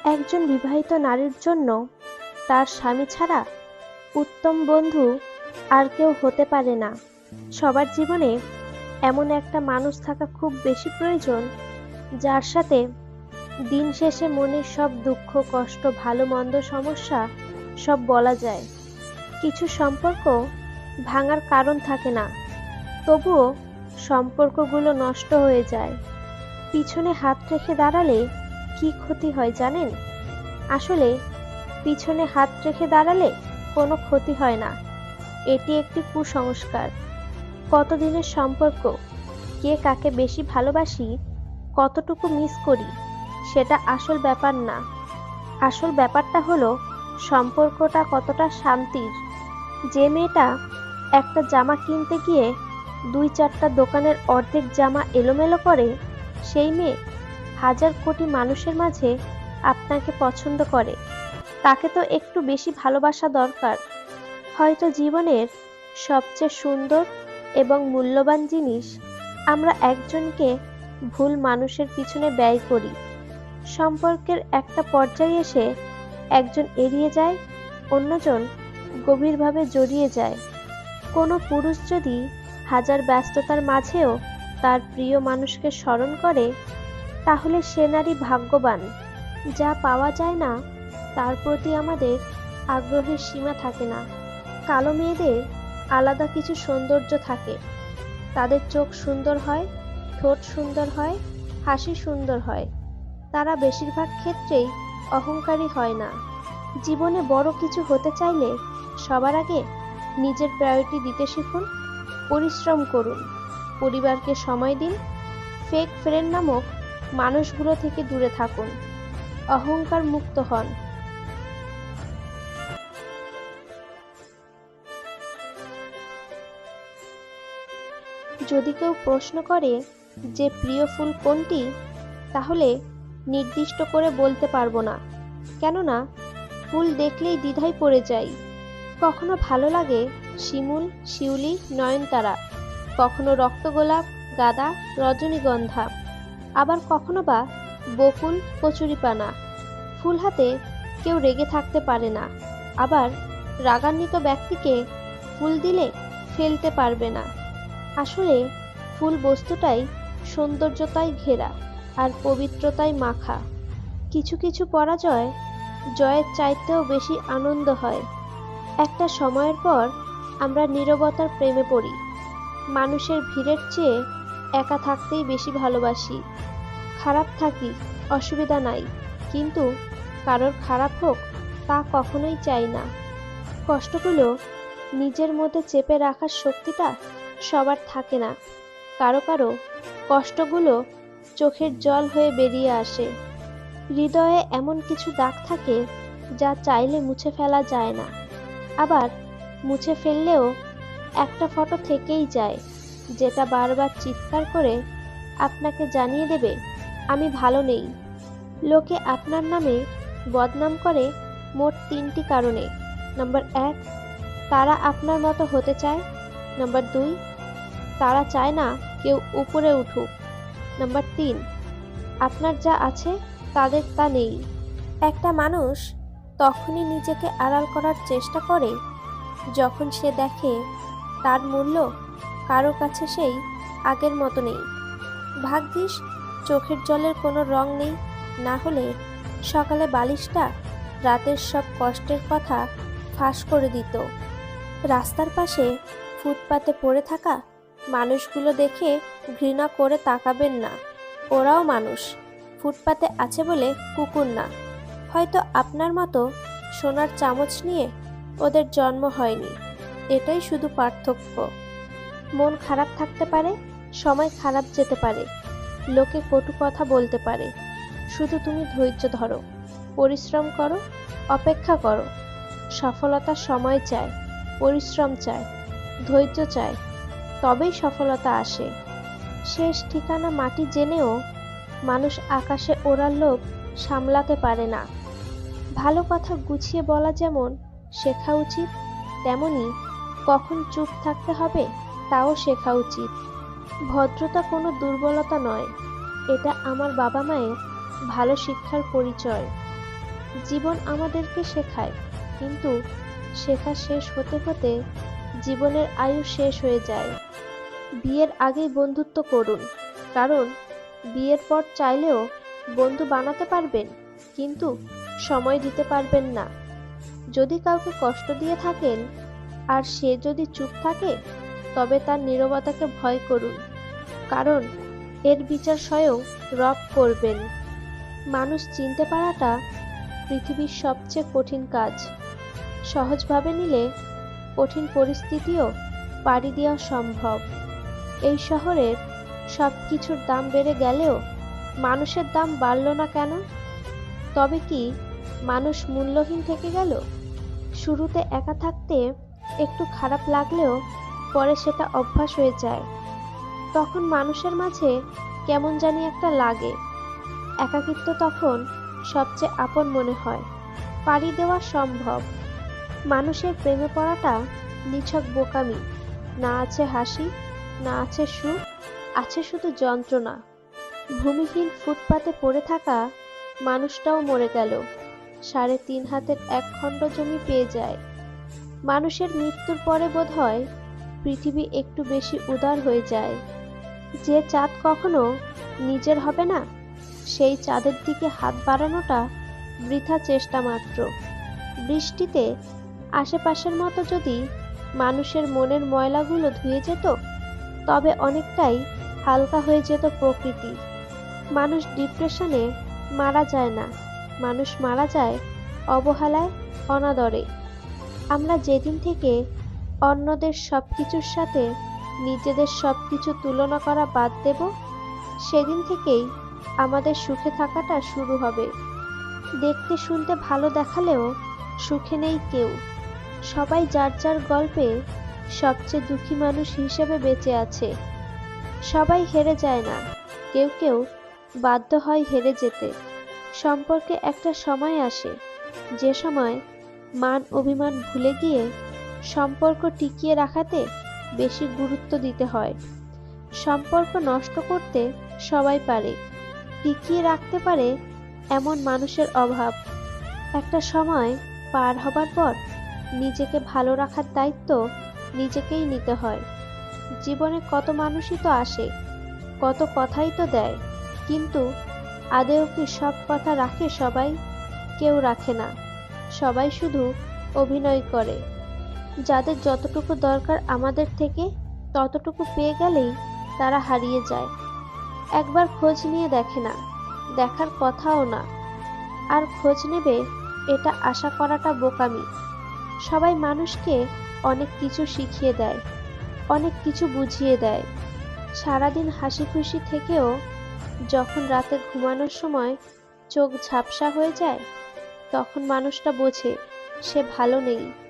একজন বিবাহিত নারীর জন্য তার স্বামী ছাড়া উত্তম বন্ধু আর কেউ হতে পারে না। সবার জীবনে এমন একটা মানুষ থাকা খুব বেশি প্রয়োজন, যার সাথে দিন শেষে মনের সব দুঃখ, কষ্ট, ভালো মন্দ, সমস্যা সব বলা যায়। কিছু সম্পর্ক ভাঙার কারণ থাকে না, তবুও সম্পর্কগুলো নষ্ট হয়ে যায়। পিছনে হাত রেখে দাঁড়ালে কি ক্ষতি হয় জানেন? আসলে পিছনে হাত রেখে দাঁড়ালে কোনো ক্ষতি হয় না। এটি একটি কুসংস্কার। কতদিনের সম্পর্ক, কে কাকে বেশি ভালোবাসি, কতটুকু মিস করি, সেটা আসল ব্যাপার না। আসল ব্যাপারটা হলো সম্পর্কটা কতটা শান্তির। যে মেয়েটা একটা জামা কিনতে গিয়ে ২-৪টা দোকানের অর্ধেক জামা এলোমেলো করে, সেই মেয়ে হাজার কোটি মানুষের মাঝে আপনাকে পছন্দ করে। তাকে তো একটু বেশি ভালোবাসা দরকার। হয়তো জীবনের সবচেয়ে সুন্দর এবং মূল্যবান জিনিস আমরা একজনকে ভুল মানুষের পিছনে ব্যয় করি। সম্পর্কের একটা পর্যায়ে এসে একজন এড়িয়ে যায়, অন্যজন গভীরভাবে জড়িয়ে যায়। কোনো পুরুষ যদি হাজার ব্যস্ততার মাঝেও তার প্রিয় মানুষকে স্মরণ করে, তাহলে সে নারী ভাগ্যবান। যা পাওয়া যায় না তার প্রতি আমাদের আগ্রহের সীমা থাকে না। কালো মেয়েদের আলাদা কিছু সৌন্দর্য থাকে। তাদের চোখ সুন্দর হয়, ঠোঁট সুন্দর হয়, হাসি সুন্দর হয়। তারা বেশিরভাগ ক্ষেত্রেই অহংকারী হয় না। জীবনে বড় কিছু হতে চাইলে সবার আগে নিজের প্রায়োরিটি দিতে শিখুন। পরিশ্রম করুন, পরিবারকে সময় দিন, ফেক ফ্রেন্ড নামক মানুষগুলো থেকে দূরে থাকুন, অহংকার মুক্ত হন। যদি কেউ প্রশ্ন করে যে প্রিয় ফুল কোনটি, তাহলে নির্দিষ্ট করে বলতে পারবো না। কেননা ফুল দেখলেই দ্বিধায় পড়ে যাই। কখনো ভালো লাগে শিমুল, শিউলি, নয়নতারা, কখনো রক্তগোলাপ, গাঁদা, রজনীগন্ধা, আবার কখনো বা বকুল, কচুরিপানা। ফুল হাতে কেউ রেগে থাকতে পারে না, আবার রাগান্বিত ব্যক্তিকে ফুল দিলে ফেলতে পারবে না। আসলে ফুল বস্তুটাই সৌন্দর্যতায় ঘেরা আর পবিত্রতায় মাখা। কিছু কিছু পরাজয় জয়ের চাইতেও বেশি আনন্দ হয়। একটা সময়ের পর আমরা নীরবতার প্রেমে পড়ি। মানুষের ভিড়ের চেয়ে একা থাকতেই বেশি ভালোবাসি। খারাপ থাকি, অসুবিধা নাই, কিন্তু কারোর খারাপ হোক তা কখনোই চাই না। কষ্টগুলো নিজের মধ্যে চেপে রাখার শক্তিটা সবার থাকে না। কারো কারো কষ্টগুলো চোখের জল হয়ে বেরিয়ে আসে। হৃদয়ে এমন কিছু দাগ থাকে যা চাইলে মুছে ফেলা যায় না, আবার মুছে ফেললেও একটা ফটো থেকেই যায়, যেটা বারবার চিৎকার করে আপনাকে জানিয়ে দেবে আমি ভালো নেই। লোকে আপনার নামে বদনাম করে মোট ৩টি কারণে। নাম্বার ১, তারা আপনার মতো হতে চায়। নাম্বার ২, তারা চায় না কেউ উপরে উঠুক। নাম্বার ৩, আপনার যা আছে তাদের তা নেই। একটা মানুষ তখনই নিজেকে আড়াল করার চেষ্টা করে যখন সে দেখে তার মূল্য কারো কাছে সেই আগের মতো নেই। ভাগ্যিস চোখের জলের কোনো রং নেই, না হলে সকালে বালিশটা রাতের সব কষ্টের কথা ফাঁস করে দিত। রাস্তার পাশে ফুটপাতে পড়ে থাকা মানুষগুলো দেখে ঘৃণা করে তাকাবেন না। ওরাও মানুষ, ফুটপাতে আছে বলে কুকুর না। হয়তো আপনার মতো সোনার চামচ নিয়ে ওদের জন্ম হয়নি, এটাই শুধু পার্থক্য। মন খারাপ থাকতে পারে, সময় খারাপ যেতে পারে, লোকে কটু কথা বলতে পারে, শুধু তুমি ধৈর্য ধরো, পরিশ্রম করো, অপেক্ষা করো। সফলতা সময় চায়, পরিশ্রম চায়, ধৈর্য চায়, তবেই সফলতা আসে। শেষ ঠিকানা মাটি জেনেও মানুষ আকাশে ওড়ার লোভ সামলাতে পারে না। ভালো কথা গুছিয়ে বলা যেমন শেখা উচিত, তেমনি কখন চুপ থাকতে হবে তাও শেখা উচিত। ভদ্রতা কোনো দুর্বলতা নয়, এটা আমার বাবা মায়ের ভালো শিক্ষার পরিচয়। জীবন আমাদেরকে শেখায়, কিন্তু শেখা শেষ হতে হতে জীবনের আয়ু শেষ হয়ে যায়। বিয়ের আগেই বন্ধুত্ব করুন, কারণ বিয়ের পর চাইলেও বন্ধু বানাতে পারবেন, কিন্তু সময় দিতে পারবেন না। যদি কাউকে কষ্ট দিয়ে থাকেন আর সে যদি চুপ থাকে, তবে তার নীরবতাকে ভয় করুন, কারণ এর বিচার স্বয়ং রব করবেন। মানুষ চিনতে পারাটা পৃথিবীর সবচেয়ে কঠিন কাজ। সহজভাবে নিলে কঠিন পরিস্থিতিও পাড়ি দেওয়া সম্ভব। এই শহরের সব কিছুর দাম বেড়ে গেলেও মানুষের দাম বাড়ল না কেন? তবে কি মানুষ মূল্যহীন থেকে গেল? শুরুতে একা থাকতে একটু খারাপ লাগলেও পরে সেটা অভ্যাস হয়ে যায়। তখন মানুষের মাঝে কেমন জানি একটা লাগে। একাকিত্ব তখন সবচেয়ে আপন মনে হয়। পাড়ি দেওয়া সম্ভব। মানুষের প্রেমে পড়াটা নিছক বোকামি। না আছে হাসি, না আছে সুখ, আছে শুধু যন্ত্রণা। ভূমিহীন ফুটপাতে পড়ে থাকা মানুষটাও মরে গেল, ৩.৫ হাতের এক খণ্ড জমি পেয়ে যায়। মানুষের মৃত্যুর পরে বোধহয় পৃথিবী একটু বেশি উদার হয়ে যায়। যে চাঁদ কখনো নিজের হবে না, সেই চাঁদের দিকে হাত বাড়ানোটা বৃথা চেষ্টা মাত্র। বৃষ্টিতে আশেপাশের মতো যদি মানুষের মনের ময়লাগুলো ধুয়ে যেত, তবে অনেকটাই হালকা হয়ে যেত প্রকৃতি। মানুষ ডিপ্রেশনে মারা যায় না, মানুষ মারা যায় অবহেলায়, অনাদরে। আমরা যেদিন থেকে অন্যদের সবকিছুর সাথে নিজেদের সবকিছু তুলনা করা বাদ দেব, সেদিন থেকেই আমাদের সুখে থাকাটা শুরু হবে। দেখতে শুনতে ভালো দেখালেও সুখে নেই কেউ। সবাই যার যার গল্পে সবচেয়ে দুঃখী মানুষ হিসেবে বেঁচে আছে। সবাই হেরে যায় না, কেউ কেউ বাধ্য হয় হেরে যেতে। সম্পর্কে একটা সময় আসে, যে সময় মান অভিমান ভুলে গিয়ে সম্পর্ক টিকিয়ে রাখাতে বেশি গুরুত্ব দিতে হয়। সম্পর্ক নষ্ট করতে সবাই পারে, টিকিয়ে রাখতে পারে এমন মানুষের অভাব। একটা সময় পার হবার পর নিজেকে ভালো রাখার দায়িত্ব নিজেকেই নিতে হয়। জীবনে কত মানুষই তো আসে, কত কথাই তো দেয়, কিন্তু আদেও কি সব কথা রাখে সবাই? কেউ রাখে না। সবাই শুধু অভিনয় করে। যাদের যতটুকু দরকার আমাদের থেকে, ততটুকু পেয়ে গেলেই তারা হারিয়ে যায়। একবার খোঁজ নিয়ে দেখে না, দেখার কথাও না। আর খোঁজ নেবে এটা আশা করাটা বোকামি। সবাই মানুষকে অনেক কিছু শিখিয়ে দেয়, অনেক কিছু বুঝিয়ে দেয়। সারাদিন হাসি খুশি থেকেও যখন রাতে ঘুমানোর সময় চোখ ঝাপসা হয়ে যায়, তখন মানুষটা বোঝে সে ভালো নেই।